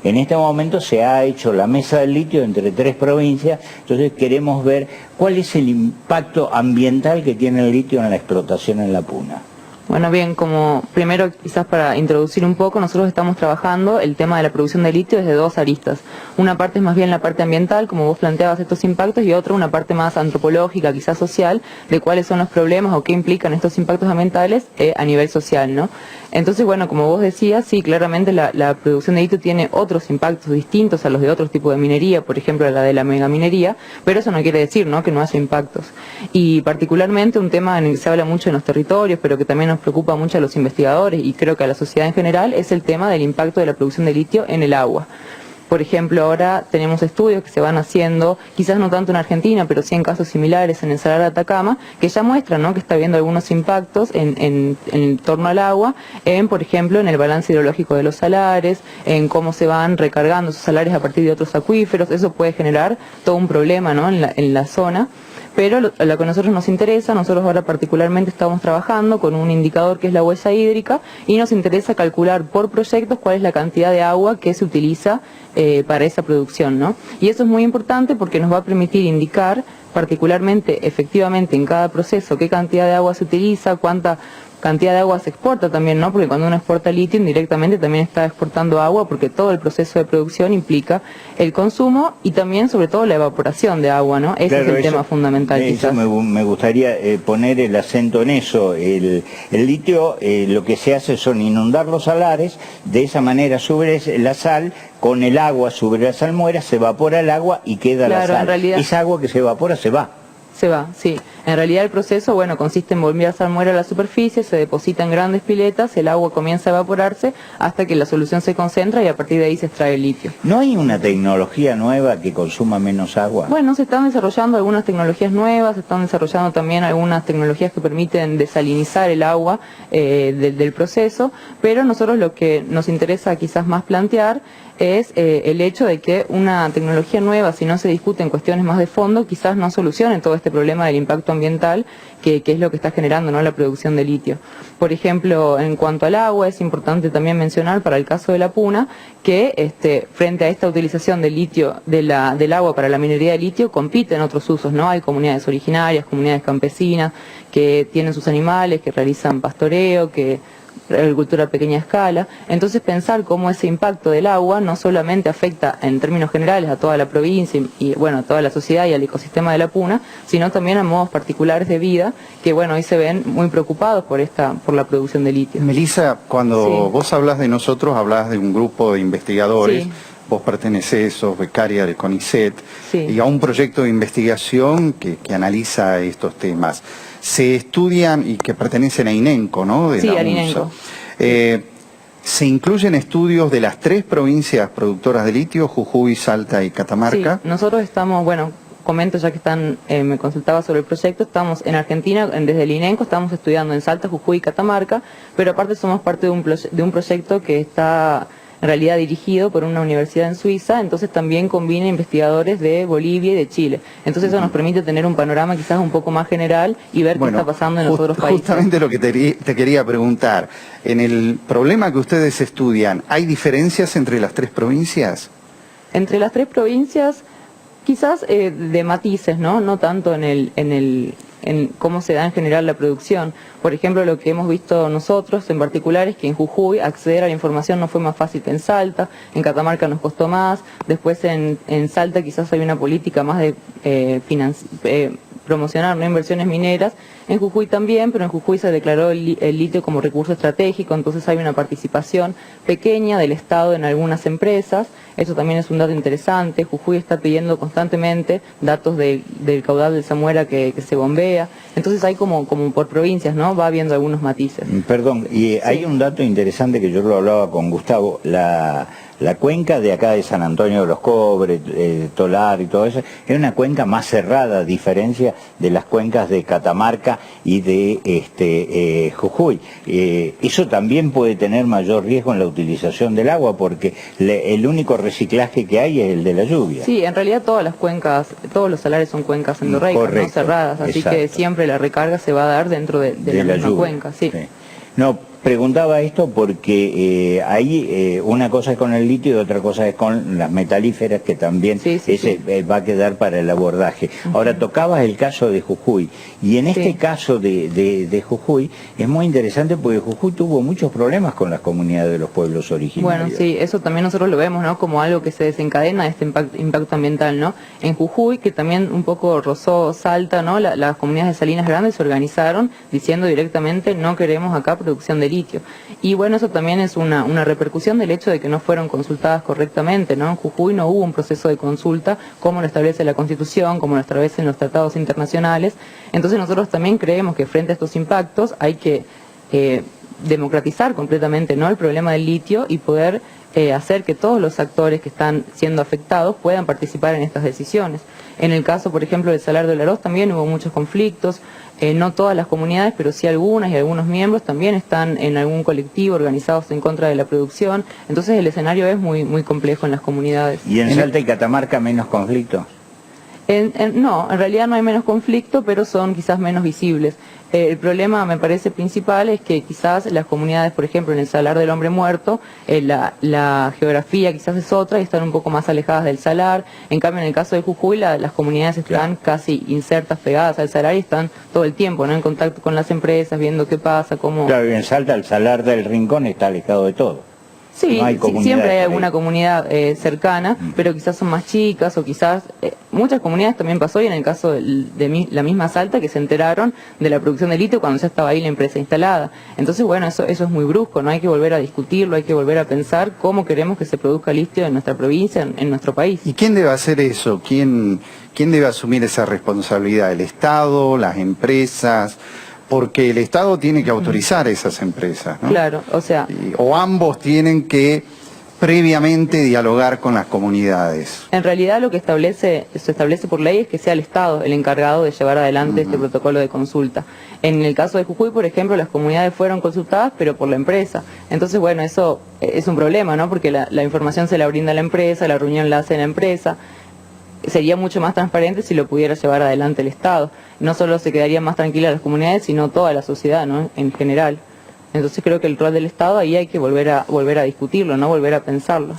En este momento se ha hecho la mesa del litio entre 3 provincias, entonces queremos ver cuál es el impacto ambiental que tiene el litio en la explotación en la Puna. Bueno, bien, como primero quizás para introducir un poco, nosotros estamos trabajando el tema de la producción de litio desde 2 aristas. Una parte es más bien la parte ambiental, como vos planteabas estos impactos, y otra una parte más antropológica, quizás social, de cuáles son los problemas o qué implican estos impactos ambientales a nivel social, ¿no? Entonces, bueno, como vos decías, sí, claramente la producción de litio tiene otros impactos distintos a los de otros tipos de minería, por ejemplo, la de la megaminería, pero eso no quiere decir, ¿no?, que no haya impactos. Y particularmente un tema en el que se habla mucho en los territorios, pero que también nos preocupa mucho a los investigadores y creo que a la sociedad en general, es el tema del impacto de la producción de litio en el agua. Por ejemplo, ahora tenemos estudios que se van haciendo, quizás no tanto en Argentina, pero sí en casos similares en el Salar de Atacama, que ya muestran, ¿no?, que está habiendo algunos impactos en torno al agua, por ejemplo, en el balance hidrológico de los salares, en cómo se van recargando esos salares a partir de otros acuíferos. Eso puede generar todo un problema, ¿no?, en la zona. Pero lo que a nosotros nos interesa, nosotros ahora particularmente estamos trabajando con un indicador que es la huella hídrica, y nos interesa calcular por proyectos cuál es la cantidad de agua que se utiliza para esa producción, ¿no? Y eso es muy importante porque nos va a permitir indicar particularmente, efectivamente, en cada proceso qué cantidad de agua se utiliza, cuánta cantidad de agua se exporta también, ¿no? Porque cuando uno exporta litio, indirectamente también está exportando agua, porque todo el proceso de producción implica el consumo y también, sobre todo, la evaporación de agua, ¿no? Ese es el tema fundamental, quizás. Me gustaría poner el acento en eso. El litio, lo que se hace son inundar los salares, de esa manera sube la sal, con el agua sobre la salmuera, se evapora el agua y queda la sal. En realidad, esa agua que se evapora se va. Se va, sí. En realidad el proceso, bueno, consiste en volver a salmuera a la superficie, se deposita en grandes piletas, el agua comienza a evaporarse hasta que la solución se concentra y a partir de ahí se extrae el litio. ¿No hay una tecnología nueva que consuma menos agua? Bueno, se están desarrollando algunas tecnologías nuevas, se están desarrollando también algunas tecnologías que permiten desalinizar el agua del proceso, pero nosotros lo que nos interesa quizás más plantear es el hecho de que una tecnología nueva, si no se discute en cuestiones más de fondo, quizás no solucione todo este problema del impacto ambiental que es lo que está generando, ¿no?, la producción de litio. Por ejemplo, en cuanto al agua, es importante también mencionar para el caso de la Puna que frente a esta utilización del litio, del agua para la minería de litio, compiten otros usos, ¿no? Hay comunidades originarias, comunidades campesinas que tienen sus animales, que realizan pastoreo, que agricultura a pequeña escala. Entonces pensar cómo ese impacto del agua no solamente afecta en términos generales a toda la provincia y bueno, a toda la sociedad y al ecosistema de la Puna, sino también a modos particulares de vida que bueno, hoy se ven muy preocupados por la producción de litio. Melissa, cuando vos hablas de nosotros, hablas de un grupo de investigadores. Sí. Vos pertenecés, sos becaria del CONICET, sí, y a un proyecto de investigación que analiza estos temas. Se estudian y que pertenecen a INENCO, ¿no? De sí, la a INENCO. ¿Se incluyen estudios de las 3 provincias productoras de litio, Jujuy, Salta y Catamarca? Sí, nosotros estamos, bueno, comento ya que me consultaba sobre el proyecto, estamos en Argentina, desde el INENCO, estamos estudiando en Salta, Jujuy y Catamarca, pero aparte somos parte de un proyecto que está en realidad dirigido por una universidad en Suiza, entonces también combina investigadores de Bolivia y de Chile. Entonces eso nos permite tener un panorama quizás un poco más general y ver qué está pasando en los otros países. Justamente lo que te quería preguntar, en el problema que ustedes estudian, ¿hay diferencias entre las 3 provincias? Entre las 3 provincias, quizás de matices, ¿no? No tanto en cómo se da en general la producción. Por ejemplo, lo que hemos visto nosotros en particular es que en Jujuy acceder a la información no fue más fácil que en Salta, en Catamarca nos costó más, después en Salta quizás hay una política más de promocionar, ¿no?, inversiones mineras. En Jujuy también, pero en Jujuy se declaró el litio como recurso estratégico, entonces hay una participación pequeña del Estado en algunas empresas. Eso también es un dato interesante. Jujuy está pidiendo constantemente datos del caudal del Salmuera que se bombea. Entonces hay como por provincias, ¿no? Va habiendo algunos matices. Perdón, y hay un dato interesante que yo lo hablaba con Gustavo, la cuenca de acá de San Antonio de los Cobres, Tolar y todo eso, es una cuenca más cerrada, a diferencia de las cuencas de Catamarca y de Jujuy. Eso también puede tener mayor riesgo en la utilización del agua, porque el único reciclaje que hay es el de la lluvia. Sí, en realidad todas las cuencas, todos los salares son cuencas endorreicas, ¿no?, cerradas, así que siempre la recarga se va a dar dentro de la misma cuenca. Sí. No, preguntaba esto porque ahí una cosa es con el litio y otra cosa es con las metalíferas, que también va a quedar para el abordaje. Ahora, tocabas el caso de Jujuy, y en este caso de Jujuy es muy interesante porque Jujuy tuvo muchos problemas con las comunidades de los pueblos originarios. Bueno, sí, eso también nosotros lo vemos, ¿no?, como algo que se desencadena de este impacto ambiental, ¿no? En Jujuy, que también un poco rozó Salta, ¿no?, las comunidades de Salinas Grandes se organizaron diciendo directamente: no queremos acá producción de litio. Y bueno, eso también es una repercusión del hecho de que no fueron consultadas correctamente, ¿no? En Jujuy no hubo un proceso de consulta como lo establece la Constitución, como lo establecen los tratados internacionales. Entonces nosotros también creemos que frente a estos impactos hay que democratizar completamente, ¿no?, el problema del litio y poder hacer que todos los actores que están siendo afectados puedan participar en estas decisiones. En el caso, por ejemplo, del Salar del Arroz también hubo muchos conflictos, no todas las comunidades, pero sí algunas, y algunos miembros también están en algún colectivo organizados en contra de la producción. Entonces el escenario es muy complejo en las comunidades. ¿Y en Salta y Catamarca menos conflicto? No, en realidad no hay menos conflicto, pero son quizás menos visibles. El problema, me parece, principal es que quizás las comunidades, por ejemplo, en el Salar del Hombre Muerto, la geografía quizás es otra y están un poco más alejadas del salar. En cambio, en el caso de Jujuy, las comunidades están casi insertas, pegadas al salar, y están todo el tiempo, ¿no?, en contacto con las empresas, viendo qué pasa, cómo... Claro, y en Salta el Salar del Rincón está alejado de todo. Sí, No siempre hay alguna comunidad cercana, pero quizás son más chicas, o quizás muchas comunidades también pasó, y en el caso de la misma Salta, que se enteraron de la producción de litio cuando ya estaba ahí la empresa instalada. Entonces, bueno, eso es muy brusco, ¿no? Hay que volver a discutirlo, hay que volver a pensar cómo queremos que se produzca litio en nuestra provincia, en nuestro país. ¿Y quién debe hacer eso? ¿Quién debe asumir esa responsabilidad? ¿El Estado? ¿Las empresas? Porque el Estado tiene que autorizar a esas empresas, ¿no? Claro, o sea... O ambos tienen que previamente dialogar con las comunidades. En realidad lo que se establece por ley es que sea el Estado el encargado de llevar adelante este protocolo de consulta. En el caso de Jujuy, por ejemplo, las comunidades fueron consultadas, pero por la empresa. Entonces, bueno, eso es un problema, ¿no? Porque la información se la brinda la empresa, la reunión la hace la empresa. Sería mucho más transparente si lo pudiera llevar adelante el Estado. No solo se quedarían más tranquilas las comunidades, sino toda la sociedad, ¿no?, en general. Entonces creo que el rol del Estado ahí hay que volver a discutirlo, ¿no?, volver a pensarlo.